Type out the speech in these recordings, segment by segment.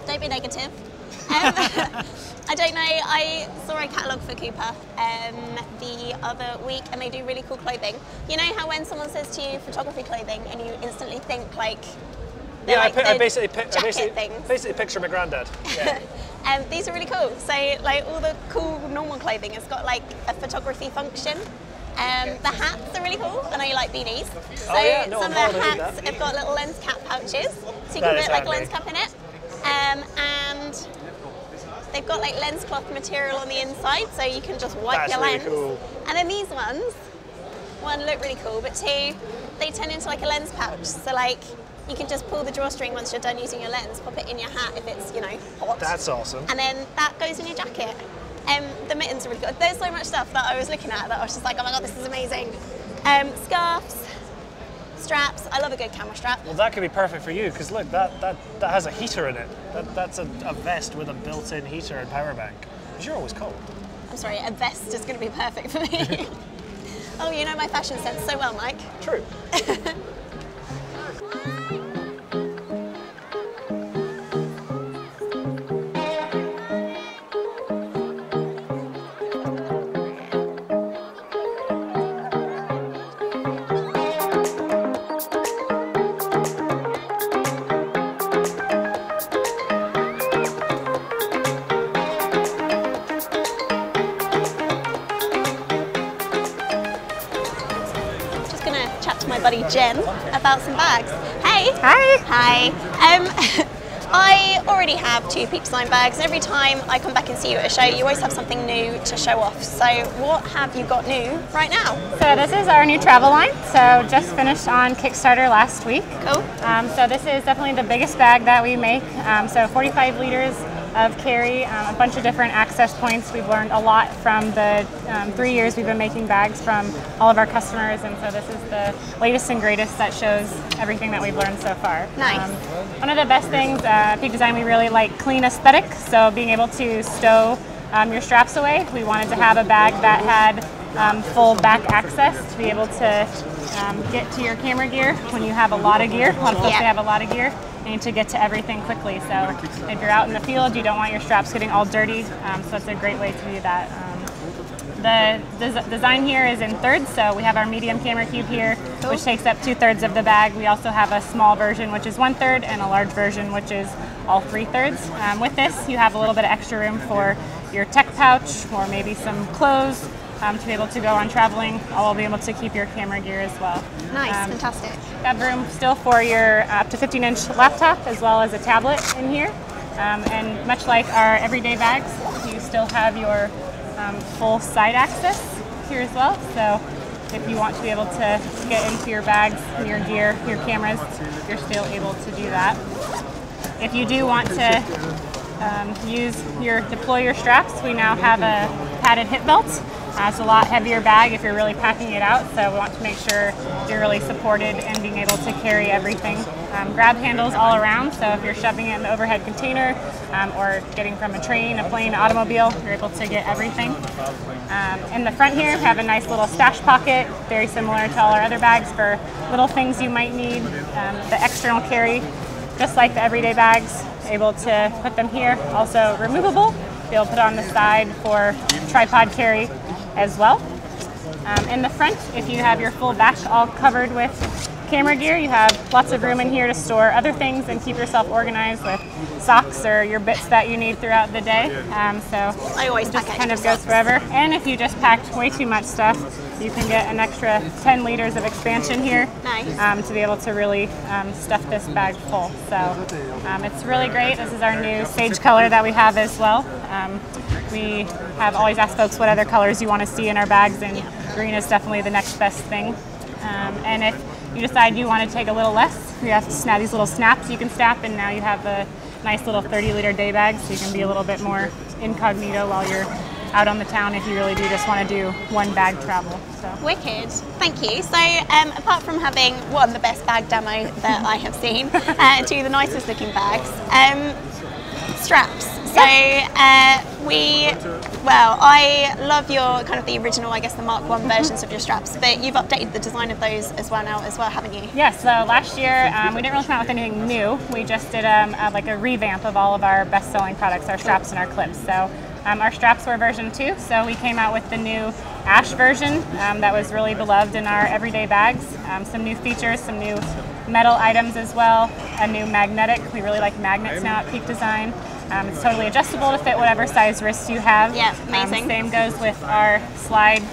Don't be negative. I don't know, I saw a catalogue for Cooper the other week and they do really cool clothing. You know how when someone says to you photography clothing and you instantly think like, yeah, like I basically picture my granddad. Yeah. These are really cool. So like all the cool normal clothing has got like a photography function. The hats are really cool. I know you like beanies. So some of the hats have got little lens cap pouches, so you can put like a lens cap in it. And they've got like lens cloth material on the inside, so you can just wipe your lens. Cool. And then these ones, one, look really cool, but two, they turn into like a lens pouch. So like you can just pull the drawstring once you're done using your lens, pop it in your hat if it's, you know, hot. That's awesome. And then that goes in your jacket. The mittens are really good. There's so much stuff that I was looking at that I was just like, oh my god, this is amazing. Scarves, straps. I love a good camera strap. Well, that could be perfect for you because look, that has a heater in it. That's a vest with a built-in heater and power bank. Because you're always cold. I'm sorry, a vest is going to be perfect for me. Oh, you know my fashion sense so well, Mike. True. My buddy Jen about some bags. Hey! Hi! Hi! I already have 2 peep design bags, and every time I come back and see you at a show, you always have something new to show off. So what have you got new right now? So this is our new travel line. So just finished on Kickstarter last week. Cool. So this is definitely the biggest bag that we make. So 45 liters of carry, a bunch of different access points. We've learned a lot from the 3 years we've been making bags from all of our customers, and so this is the latest and greatest that shows everything that we've learned so far. Nice. One of the best things, Peak Design, we really like clean aesthetic, so being able to stow your straps away. We wanted to have a bag that had full back access to be able to get to your camera gear when you have a lot of gear. A lot of folks, they have a lot of gear. You need to get to everything quickly. So if you're out in the field, you don't want your straps getting all dirty. So it's a great way to do that. The design here is in thirds. So we have our medium camera cube here, which takes up 2/3 of the bag. We also have a small version, which is 1/3, and a large version, which is all 3/3. With this, you have a little bit of extra room for your tech pouch or maybe some clothes. To be able to go on traveling, I'll be able to keep your camera gear as well. Nice, fantastic. Got room still for your up to 15-inch laptop as well as a tablet in here. And much like our everyday bags, you still have your full side access here as well. So if you want to be able to get into your bags, your gear, your cameras, you're still able to do that. If you do want to deploy your straps, we now have a padded hip belt. It's a lot heavier bag if you're really packing it out, so we want to make sure you're really supported and being able to carry everything. Grab handles all around, so if you're shoving it in the overhead container or getting from a train, a plane, automobile, you're able to get everything. In the front here, we have a nice little stash pocket, very similar to all our other bags for little things you might need. The external carry, just like the everyday bags, able to put them here. Also removable, be able to put on the side for tripod carry as well. In the front, if you have your full back all covered with camera gear, you have lots of room in here to store other things and keep yourself organized with socks or your bits that you need throughout the day. So I always just kind of goes forever. And if you just packed way too much stuff, you can get an extra 10 liters of expansion here. Nice. To be able to really stuff this bag full. So it's really great. This is our new sage color that we have as well. We have always asked folks what other colors you want to see in our bags, and green is definitely the next best thing. And if you decide you want to take a little less, you have to snap these little snaps you can snap, and now you have a nice little 30-liter day bag, so you can be a little bit more incognito while you're out on the town if you really do just want to do one bag travel. So. Wicked, thank you. So apart from having one, the best bag demo that I have seen, two of the nicest looking bags, straps. So I love your kind of the original, I guess the Mark 1 versions of your straps, but you've updated the design of those as well now as well, haven't you? Yes, so last year we didn't really come out with anything new. We just did like a revamp of all of our best-selling products, our straps and our clips. So our straps were version 2, so we came out with the new ash version that was really beloved in our everyday bags. Some new features, some new metal items as well, a new magnetic. We really like magnets now at Peak Design. It's totally adjustable to fit whatever size wrist you have. Yeah, amazing. Same goes with our slide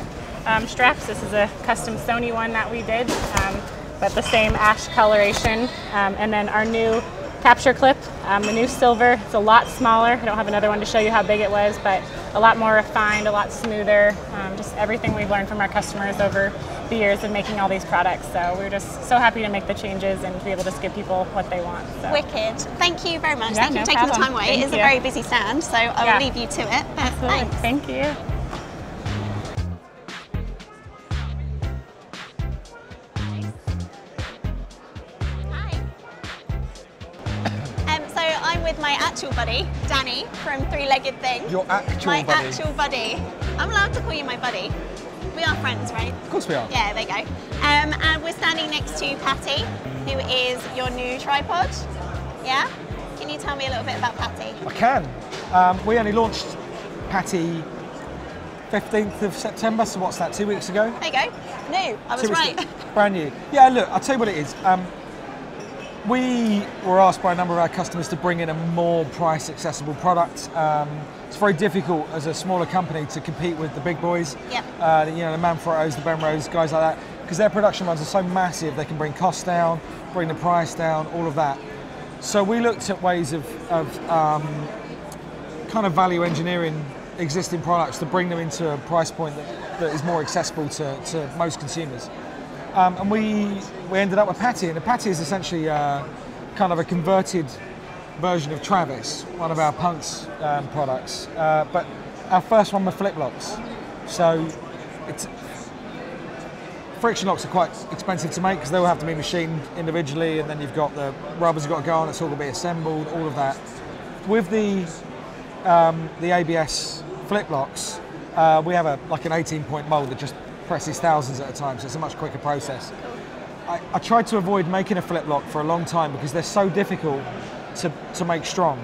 straps. This is a custom Sony one that we did, but the same ash coloration. And then our new capture clip, the new silver. It's a lot smaller. I don't have another one to show you how big it was, but a lot more refined, a lot smoother. Just everything we've learned from our customers over the years of making all these products. So we're just so happy to make the changes and to be able to just give people what they want. So. Wicked. Thank you very much. Yeah, Thank you no for taking problem. the time away. Thank It is you. a very busy stand, so I will leave you to it. But Absolutely. thanks. Thank you. So I'm with my actual buddy, Danny, from Three-Legged Thing. Your actual my buddy? My actual buddy. I'm allowed to call you my buddy. We are friends, right? Of course we are. Yeah, there you go. And we're standing next to Patty, who is your new tripod. Yeah? Can you tell me a little bit about Patty? I can. We only launched Patty 15th of September, so what's that, 2 weeks ago? There you go. New. I was right. Brand new. Yeah, look, I'll tell you what it is. We were asked by a number of our customers to bring in a more price accessible product. It's very difficult as a smaller company to compete with the big boys. Yep. You know, the Manfrottos, the Benros, guys like that, because their production runs are so massive, they can bring costs down, bring the price down, all of that. So we looked at ways of kind of value engineering existing products to bring them into a price point that is more accessible to most consumers. And we ended up with Patty, and the Patty is essentially kind of a converted version of Travis, one of our Punks products, but our first one with flip locks. So friction locks are quite expensive to make because they will have to be machined individually, and then you've got the rubbers you've got to go on, it's all going to be assembled, all of that. With the ABS flip locks, we have like an 18-point mold that just presses thousands at a time, so it's a much quicker process. I tried to avoid making a flip lock for a long time because they're so difficult to make strong.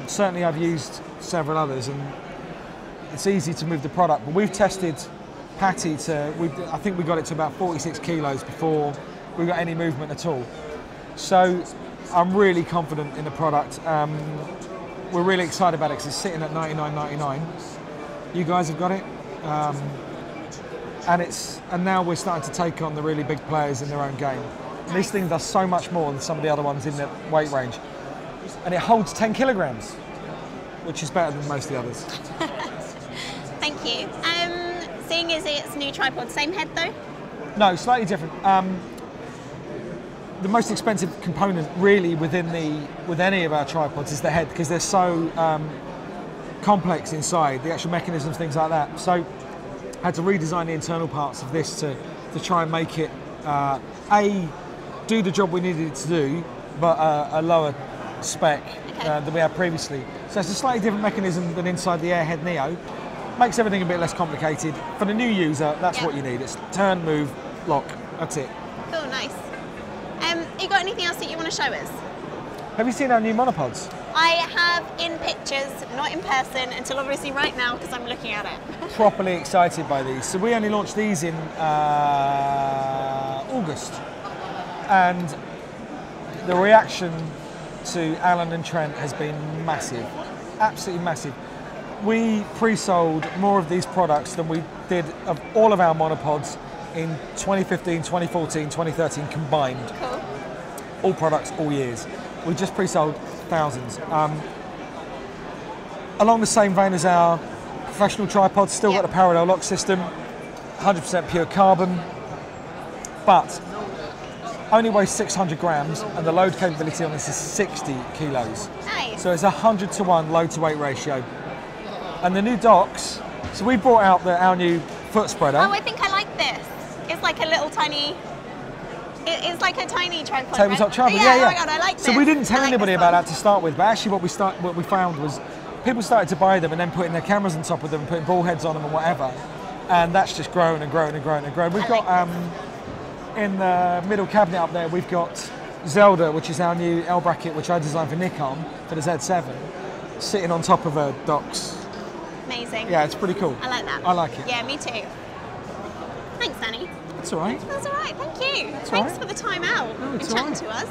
Certainly I've used several others and it's easy to move the product, but we've tested Patty I think we got it to about 46 kilos before we got any movement at all. So I'm really confident in the product. We're really excited about it because it's sitting at $99.99. You guys have got it. And now we're starting to take on the really big players in their own game. And this thing does so much more than some of the other ones in the weight range. And it holds 10 kilograms, which is better than most of the others. Thank you. Seeing as it's new tripod, same head though? No, slightly different. The most expensive component really with any of our tripods is the head, because they're so complex inside, the actual mechanisms, things like that. So I had to redesign the internal parts of this to try and make it do the job we needed it to do, but a lower spec than we had previously. So it's a slightly different mechanism than inside the Airhead Neo. Makes everything a bit less complicated. For the new user, that's what you need. It's turn, move, lock. That's it. Cool, nice. You got anything else that you want to show us? Have you seen our new Monopods? I have in pictures, not in person, until obviously right now because I'm looking at it. Properly excited by these. So we only launched these in August. And the reaction to Alan and Trent has been massive, absolutely massive. We pre-sold more of these products than we did of all of our Monopods in 2015, 2014, 2013 combined. Cool. All products, all years. We just pre-sold thousands. Along the same vein as our professional tripods, still got the parallel lock system, 100% pure carbon, but only weighs 600 grams, and the load capability on this is 60 kilos. Nice. So it's 100 to 1 load to weight ratio. And the new docks, so we brought out our new foot spreader. Oh, I think I like this. It's like a little tiny, it's like a tiny tripod. Tabletop tripod, yeah. yeah. Oh my God, I like this. So we didn't tell anybody about that that to start with, but actually what we found was people started to buy them and then putting their cameras on top of them, putting ball heads on them and whatever. And that's just grown and grown and grown and grown. We've got, in the middle cabinet up there, we've got Zelda, which is our new L bracket, which I designed for Nikon, for the Z7, sitting on top of a docks. Amazing. Yeah, it's pretty cool. I like that. I like it. Yeah, me too. Thanks, Danny. That's all right. That's all right, thank you. That's Thanks all right. for the time out No, and it's all chatting right. to us.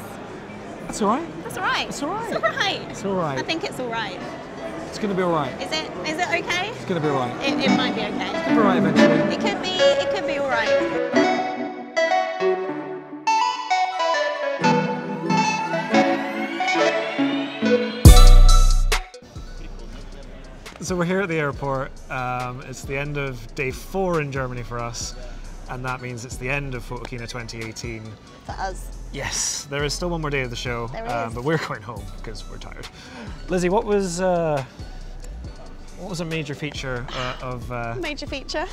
That's all right. That's all right. It's all right. It's all right. It's all right. I think it's all right. It's going to be all right. Is it okay? It's going to be all right. It might be okay. It'll be all right eventually. It could be all right. So we're here at the airport. It's the end of day 4 in Germany for us, and that means it's the end of Photokina 2018. For us. Yes, there is still one more day of the show, There is. but we're going home because we're tired. Lizzie, what was a major feature of Major feature.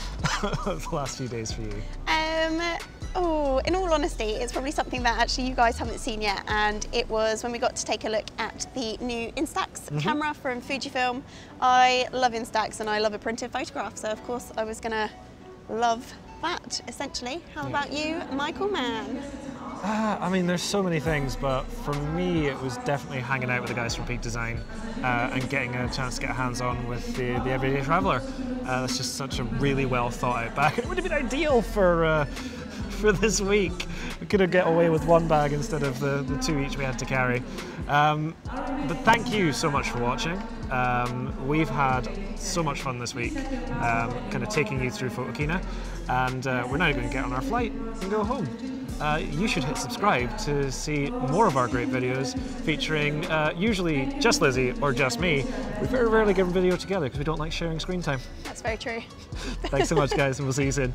of the last few days for you? In all honesty, it's probably something that actually you guys haven't seen yet, and it was when we got to take a look at the new Instax camera from Fujifilm. I love Instax and I love a printed photograph, so of course I was gonna love that, essentially. How about you, Michael Mann? I mean, there's so many things, but for me, it was definitely hanging out with the guys from Peak Design and getting a chance to get hands-on with the Everyday Traveller. That's just such a really well thought out bag. It would have been ideal for this week. We could have got away with one bag instead of the 2 each we had to carry. But thank you so much for watching. We've had so much fun this week, kind of taking you through Photokina, and we're now going to get on our flight and go home. You should hit subscribe to see more of our great videos featuring usually just Lizzie or just me. We very rarely get a video together because we don't like sharing screen time. That's very true. Thanks so much, guys, and we'll see you soon.